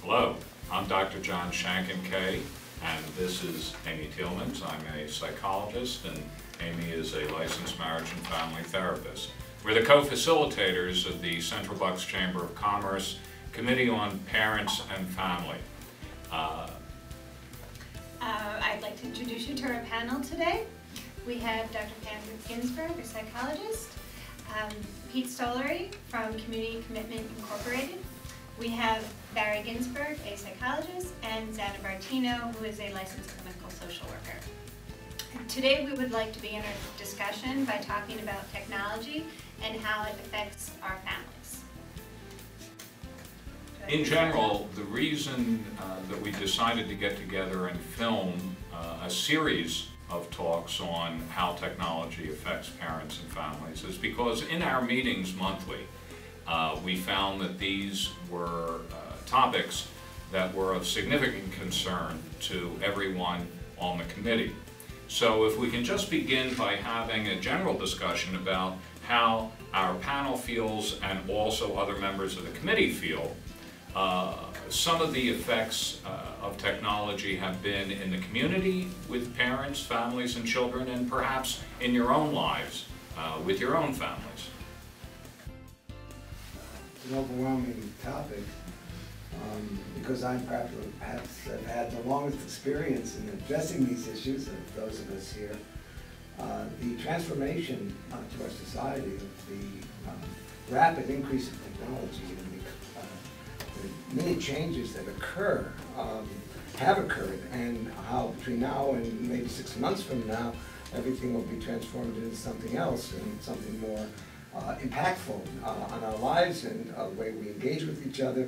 Hello, I'm Dr. John Shankin-Kay, and this is Amy Teelmans. I'm a psychologist, and Amy is a licensed marriage and family therapist. We're the co-facilitators of the Central Bucks Chamber of Commerce Committee on Parents and Family. I'd like to introduce you to our panel today. We have Dr. Pam Ginsberg, a psychologist, Pete Stollery from Community Commitment Incorporated. We have Barry Ginsberg, a psychologist, and Zana Bartino, who is a licensed clinical social worker. And today we would like to begin our discussion by talking about technology and how it affects our families. In general, the reason that we decided to get together and film a series of talks on how technology affects parents and families is because in our meetings monthly, we found that these were topics that were of significant concern to everyone on the committee. So if we can just begin by having a general discussion about how our panel feels and also other members of the committee feel. Some of the effects of technology have been in the community with parents, families, and children, and perhaps in your own lives with your own families. It's an overwhelming topic because I perhaps have had the longest experience in addressing these issues of those of us here. The transformation to our society of the rapid increase of technology and the many changes that have occurred, and how between now and maybe 6 months from now, everything will be transformed into something else and something more impactful on our lives and the way we engage with each other.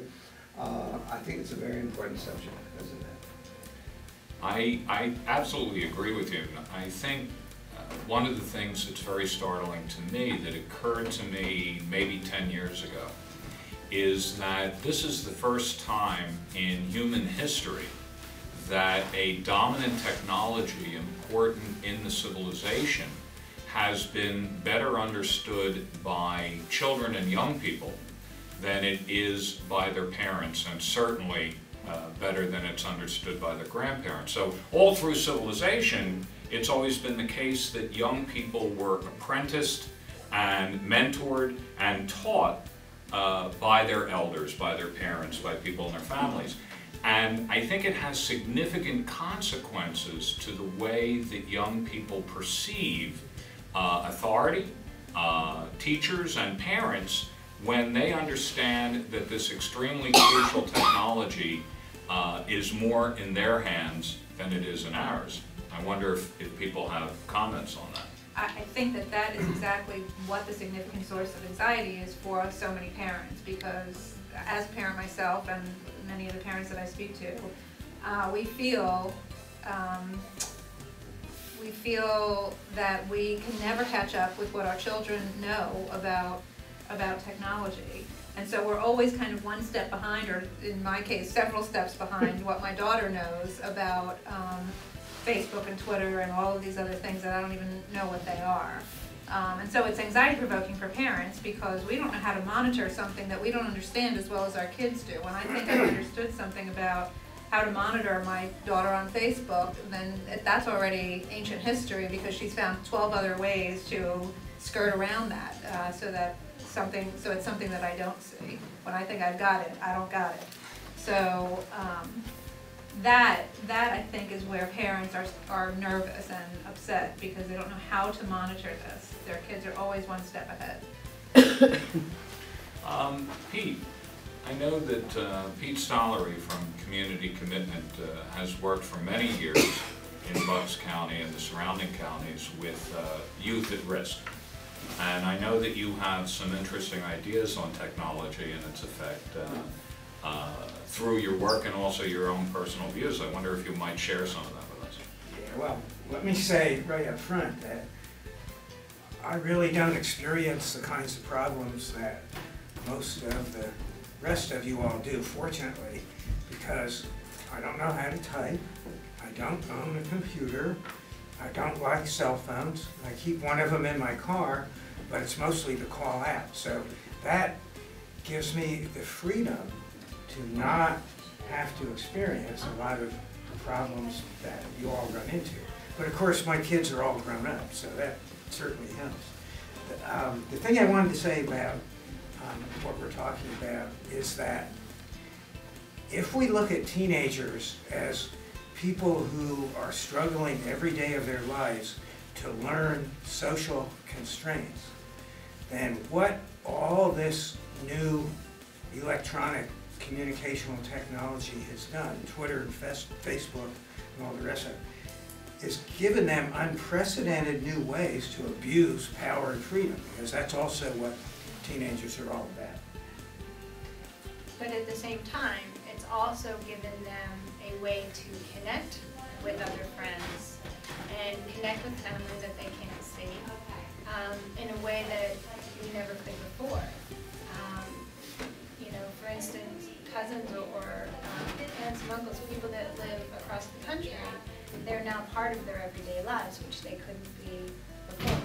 I think it's a very important subject, isn't it? I absolutely agree with you. I think one of the things that's very startling to me that occurred to me maybe 10 years ago is that this is the first time in human history that a dominant technology important in the civilization has been better understood by children and young people than it is by their parents, and certainly better than it's understood by their grandparents. So all through civilization, it's always been the case that young people were apprenticed and mentored and taught by their elders, by their parents, by people in their families. And I think it has significant consequences to the way that young people perceive authority, teachers, and parents when they understand that this extremely crucial technology is more in their hands than it is in ours. I wonder if people have comments on that. I think that is exactly what the significant source of anxiety is for so many parents, because as a parent myself and many of the parents that I speak to, we feel that we can never catch up with what our children know about technology. And so we're always kind of one step behind, or in my case, several steps behind what my daughter knows about Facebook and Twitter and all of these other things that I don't even know what they are. And so it's anxiety-provoking for parents because we don't know how to monitor something that we don't understand as well as our kids do. When I think I've understood something about how to monitor my daughter on Facebook, then that's already ancient history because she's found 12 other ways to skirt around that so it's something that I don't see. When I think I've got it, I don't got it. So that I think is where parents are nervous and upset because they don't know how to monitor this. Their kids are always one step ahead. Pete, I know that Pete Stollery from Community Commitment has worked for many years in Bucks County and the surrounding counties with youth at risk. And I know that you have some interesting ideas on technology and its effect through your work and also your own personal views. I wonder if you might share some of that with us. Yeah, well, let me say right up front that I really don't experience the kinds of problems that most of the rest of you all do, fortunately, because I don't know how to type, I don't own a computer, I don't like cell phones. I keep one of them in my car, but it's mostly to call out. So that gives me the freedom to not have to experience a lot of the problems that you all run into. But of course, my kids are all grown up, so that certainly helps. The thing I wanted to say about what we're talking about is that if we look at teenagers as people who are struggling every day of their lives to learn social constraints, then what all this new electronic communicational technology has done, Twitter and Facebook and all the rest of it, is given them unprecedented new ways to abuse power and freedom, because that's also what teenagers are all about. But at the same time, it's also given them a way to connect with other friends and connect with family that they can't see in a way that we never could before. You know, for instance, cousins or aunts and uncles, people that live across the country, they're now part of their everyday lives, which they couldn't be before.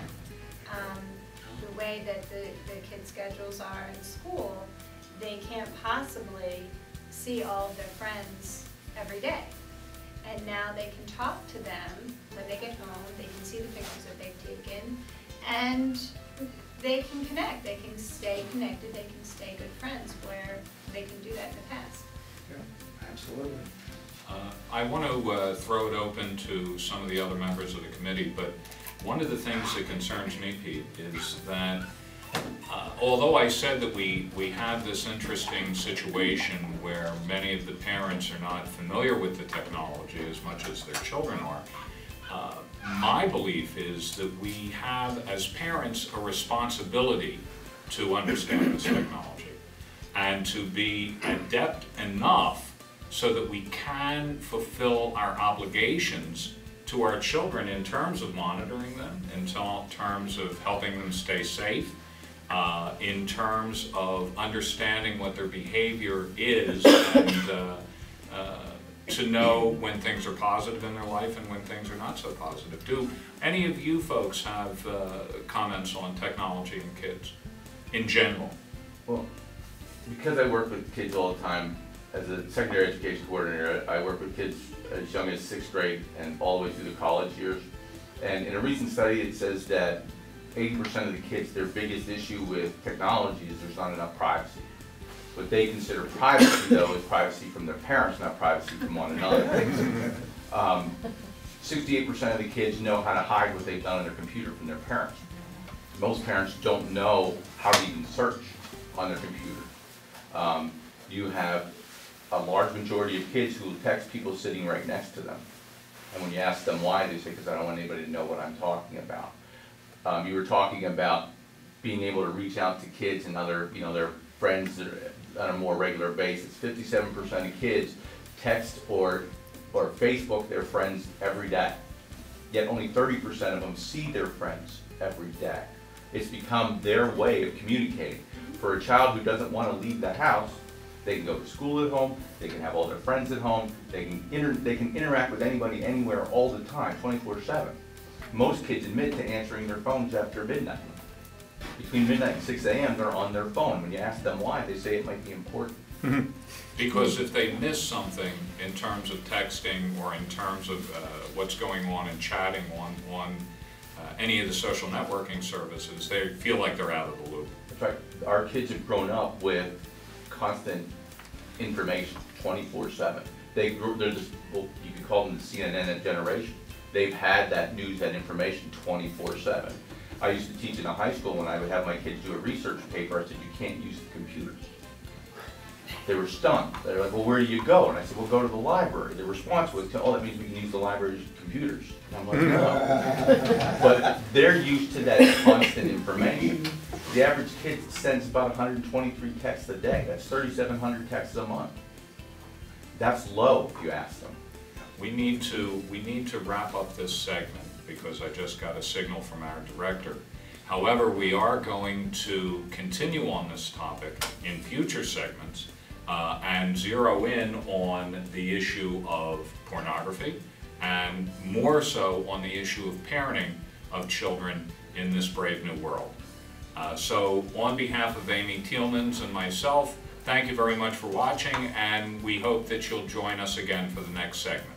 The way that the kids' schedules are in school, they can't possibly see all of their friends every day. And now they can talk to them when they get home, they can see the pictures that they've taken, and they can connect, they can stay connected, they can stay good friends where they can do that in the past. Yeah, absolutely. I want to throw it open to some of the other members of the committee, but one of the things that concerns me, Pete, is that although I said that we have this interesting situation where many of the parents are not familiar with the technology as much as their children are, my belief is that we have, as parents, a responsibility to understand this technology and to be adept enough so that we can fulfill our obligations to our children in terms of monitoring them, in terms of helping them stay safe, in terms of understanding what their behavior is, and to know when things are positive in their life and when things are not so positive. Do any of you folks have comments on technology and kids in general? Well, because I work with kids all the time, as a secondary education coordinator, I work with kids as young as 6th grade and all the way through the college years. And in a recent study, it says that 80% of the kids, their biggest issue with technology is there's not enough privacy. What they consider privacy, though, is privacy from their parents, not privacy from one another. 68% of the kids know how to hide what they've done on their computer from their parents. Most parents don't know how to even search on their computer. You have a large majority of kids who will text people sitting right next to them. And when you ask them why, they say, because I don't want anybody to know what I'm talking about. You were talking about being able to reach out to kids and other, their friends on a more regular basis. 57% of kids text or Facebook their friends every day. Yet only 30% of them see their friends every day. It's become their way of communicating. For a child who doesn't want to leave the house, they can go to school at home, they can have all their friends at home, they can interact with anybody anywhere all the time, 24/7. Most kids admit to answering their phones after midnight. Between midnight and 6 a.m. they're on their phone. When you ask them why, they say it might be important. Because if they miss something in terms of texting or in terms of what's going on in chatting on any of the social networking services, they feel like they're out of the loop. That's right. Our kids have grown up with constant information, 24/7. They're just, well, you could call them the CNN generation. They've had that news, that information 24/7. I used to teach in a high school. When I would have my kids do a research paper, I said, you can't use the computers. They were stunned. They were like, well, where do you go? And I said, well, go to the library. The response was, oh, that means we can use the library's computers. And I'm like, no. But they're used to that constant information. The average kid sends about 123 texts a day. That's 3,700 texts a month. That's low, if you ask them. We need to wrap up this segment because I just got a signal from our director. However, we are going to continue on this topic in future segments and zero in on the issue of pornography and more so on the issue of parenting of children in this brave new world. So on behalf of Amy Tielmans and myself, Thank you very much for watching, and we hope that you'll join us again for the next segment.